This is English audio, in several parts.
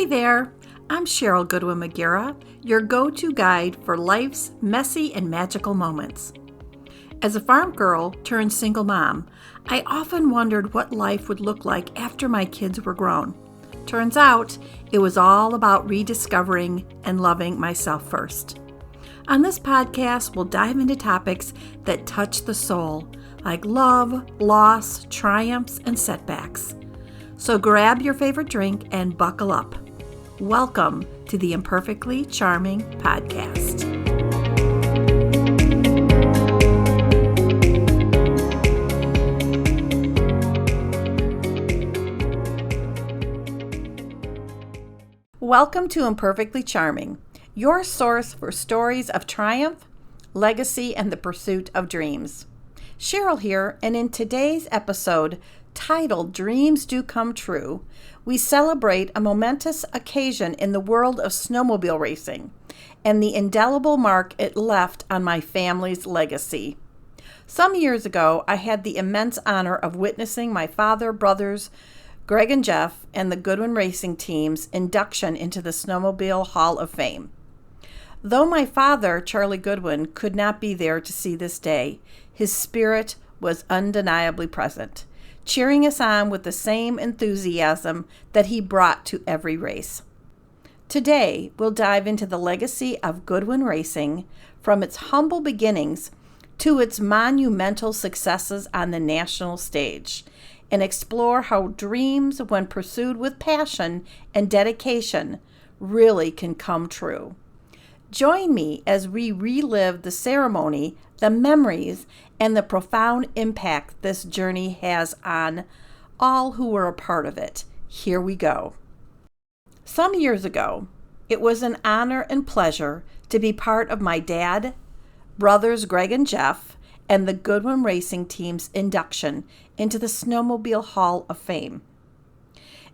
Hey there, I'm Sheryl Goodwin Magiera, your go-to guide for life's messy and magical moments. As a farm girl turned single mom, I often wondered what life would look like after my kids were grown. Turns out, it was all about rediscovering and loving myself first. On this podcast, we'll dive into topics that touch the soul, like love, loss, triumphs, and setbacks. So grab your favorite drink and buckle up. Welcome to the Imperfectly Charming Podcast. Welcome to Imperfectly Charming, your source for stories of triumph, legacy, and the pursuit of dreams. Sheryl here, and in today's episode, titled Dreams Do Come True, we celebrate a momentous occasion in the world of snowmobile racing and the indelible mark it left on my family's legacy. Some years ago, I had the immense honor of witnessing my father, brothers, Greg and Jeff, and the Goodwin Racing Team's induction into the Snowmobile Hall of Fame. Though my father, Charlie Goodwin, could not be there to see this day, his spirit was undeniably present, cheering us on with the same enthusiasm that he brought to every race. Today, we'll dive into the legacy of Goodwin Racing, from its humble beginnings to its monumental successes on the national stage, and explore how dreams, when pursued with passion and dedication, really can come true. Join me as we relive the ceremony, the memories, and the profound impact this journey has on all who were a part of it. Here we go. Some years ago, it was an honor and pleasure to be part of my dad, brothers Greg and Jeff, and the Goodwin Racing Team's induction into the Snowmobile Hall of Fame.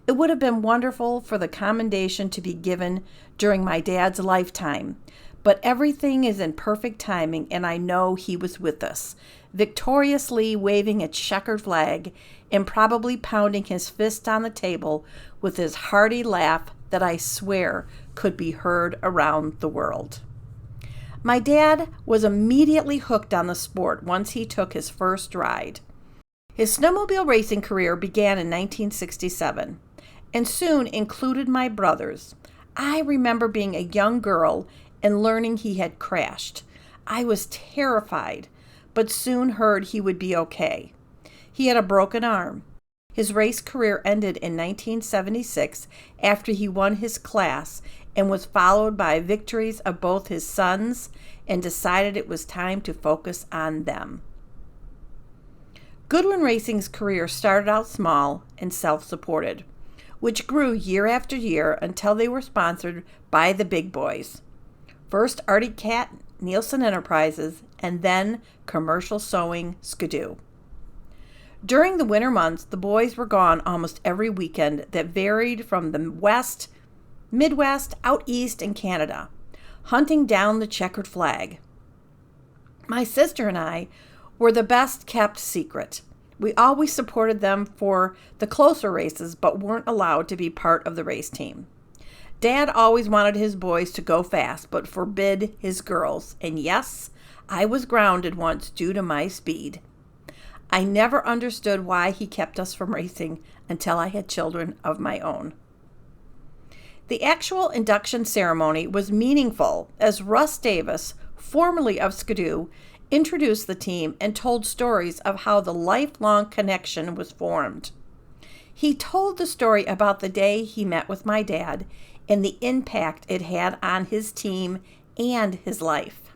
It would have been wonderful for the commendation to be given during my dad's lifetime, but everything is in perfect timing, and I know he was with us, victoriously waving a checkered flag and probably pounding his fist on the table with his hearty laugh that I swear could be heard around the world. My dad was immediately hooked on the sport once he took his first ride. His snowmobile racing career began in 1967 and soon included my brothers. I remember being a young girl and learning he had crashed. I was terrified, but soon heard he would be okay. He had a broken arm. His race career ended in 1976 after he won his class and was followed by victories of both his sons, and decided it was time to focus on them. Goodwin Racing's career started out small and self-supported, which grew year after year until they were sponsored by the big boys. First Arctic Cat, Nielsen Enterprises, and then Commercial Sewing Skidoo. During the winter months, the boys were gone almost every weekend that varied from the West, Midwest, out East, and Canada, hunting down the checkered flag. My sister and I were the best kept secret. We always supported them for the closer races, but weren't allowed to be part of the race team. Dad always wanted his boys to go fast, but forbid his girls. And yes, I was grounded once due to my speed. I never understood why he kept us from racing until I had children of my own. The actual induction ceremony was meaningful as Russ Davis, formerly of Skidoo, introduced the team and told stories of how the lifelong connection was formed. He told the story about the day he met with my dad and the impact it had on his team and his life.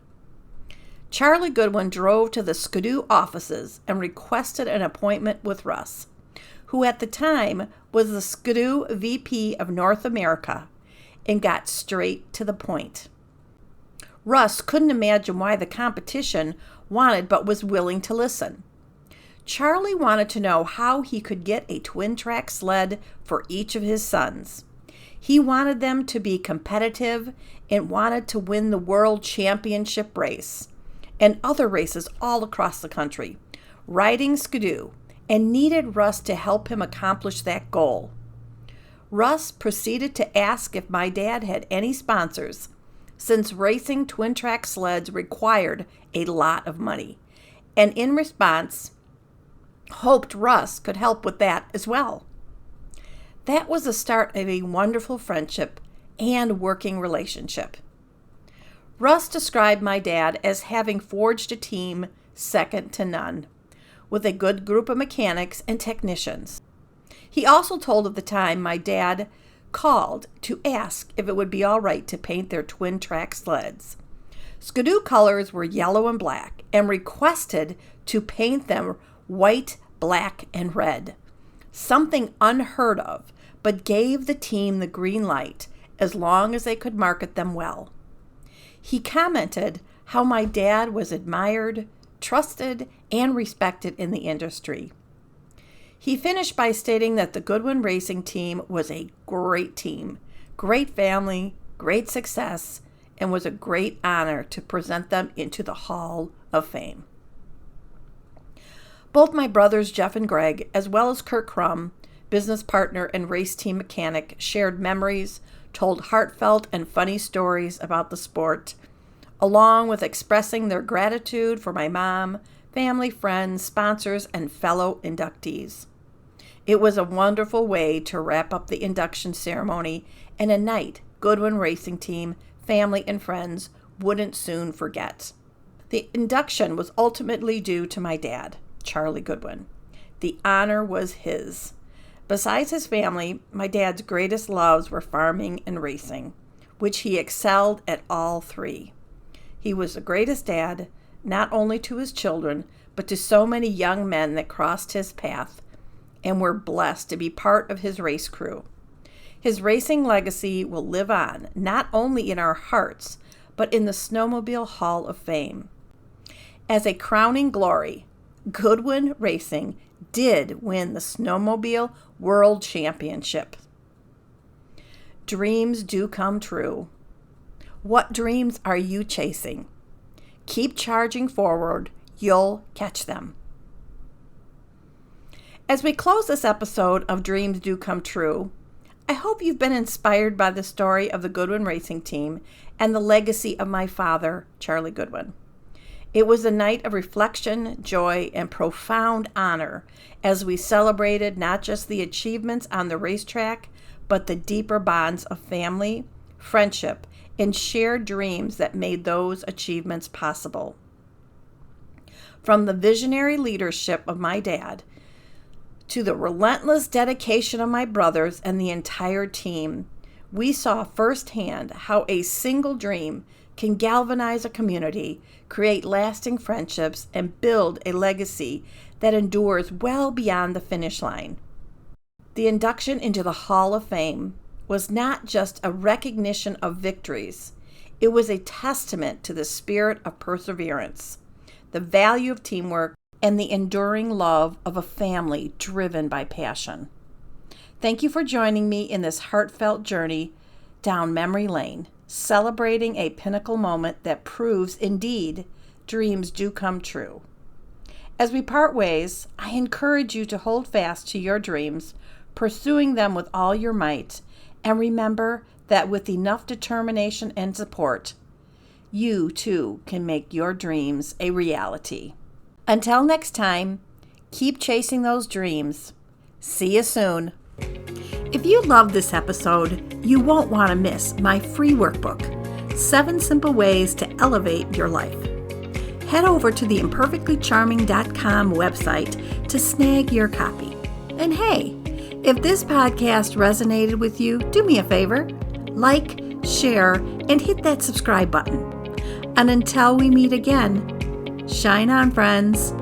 Charlie Goodwin drove to the Skidoo offices and requested an appointment with Russ, who at the time was the Skidoo VP of North America, and got straight to the point. Russ couldn't imagine why the competition wanted but was willing to listen. Charlie wanted to know how he could get a twin-track sled for each of his sons. He wanted them to be competitive and wanted to win the World Championship race and other races all across the country, riding Skidoo, and needed Russ to help him accomplish that goal. Russ proceeded to ask if my dad had any sponsors, since racing twin-track sleds required a lot of money, and in response, hoped Russ could help with that as well. That was the start of a wonderful friendship and working relationship. Russ described my dad as having forged a team second to none, with a good group of mechanics and technicians. He also told of the time my dad called to ask if it would be all right to paint their twin-track sleds. Skidoo colors were yellow and black, and requested to paint them white, black, and red. Something unheard of, but gave the team the green light as long as they could market them well. He commented how my dad was admired, trusted, and respected in the industry. He finished by stating that the Goodwin Racing Team was a great team, great family, great success, and was a great honor to present them into the Hall of Fame. Both my brothers Jeff and Greg, as well as Kurt Crum, business partner and race team mechanic, shared memories, told heartfelt and funny stories about the sport, along with expressing their gratitude for my mom, family, friends, sponsors, and fellow inductees. It was a wonderful way to wrap up the induction ceremony and a night Goodwin Racing Team, family, and friends wouldn't soon forget. The induction was ultimately due to my dad, Charlie Goodwin. The honor was his. Besides his family, my dad's greatest loves were farming and racing, which he excelled at all three. He was the greatest dad, not only to his children, but to so many young men that crossed his path and were blessed to be part of his race crew. His racing legacy will live on, not only in our hearts, but in the Snowmobile Hall of Fame. As a crowning glory, Goodwin Racing did win the Snowmobile World Championship. Dreams do come true. What dreams are you chasing? Keep charging forward. You'll catch them. As we close this episode of Dreams Do Come True, I hope you've been inspired by the story of the Goodwin Racing Team and the legacy of my father, Charlie Goodwin. It was a night of reflection, joy, and profound honor as we celebrated not just the achievements on the racetrack, but the deeper bonds of family, friendship, and shared dreams that made those achievements possible. From the visionary leadership of my dad to the relentless dedication of my brothers and the entire team, we saw firsthand how a single dream can galvanize a community, create lasting friendships, and build a legacy that endures well beyond the finish line. The induction into the Hall of Fame was not just a recognition of victories. It was a testament to the spirit of perseverance, the value of teamwork, and the enduring love of a family driven by passion. Thank you for joining me in this heartfelt journey down memory lane, celebrating a pinnacle moment that proves indeed dreams do come true. As we part ways, I encourage you to hold fast to your dreams, pursuing them with all your might, and remember that with enough determination and support, you too can make your dreams a reality. Until next time, keep chasing those dreams. See you soon. If you loved this episode, you won't want to miss my free workbook, 7 Simple Ways to Elevate Your Life. Head over to the imperfectlycharming.com website to snag your copy. And hey, if this podcast resonated with you, do me a favor, like, share, and hit that subscribe button. And until we meet again, shine on, friends.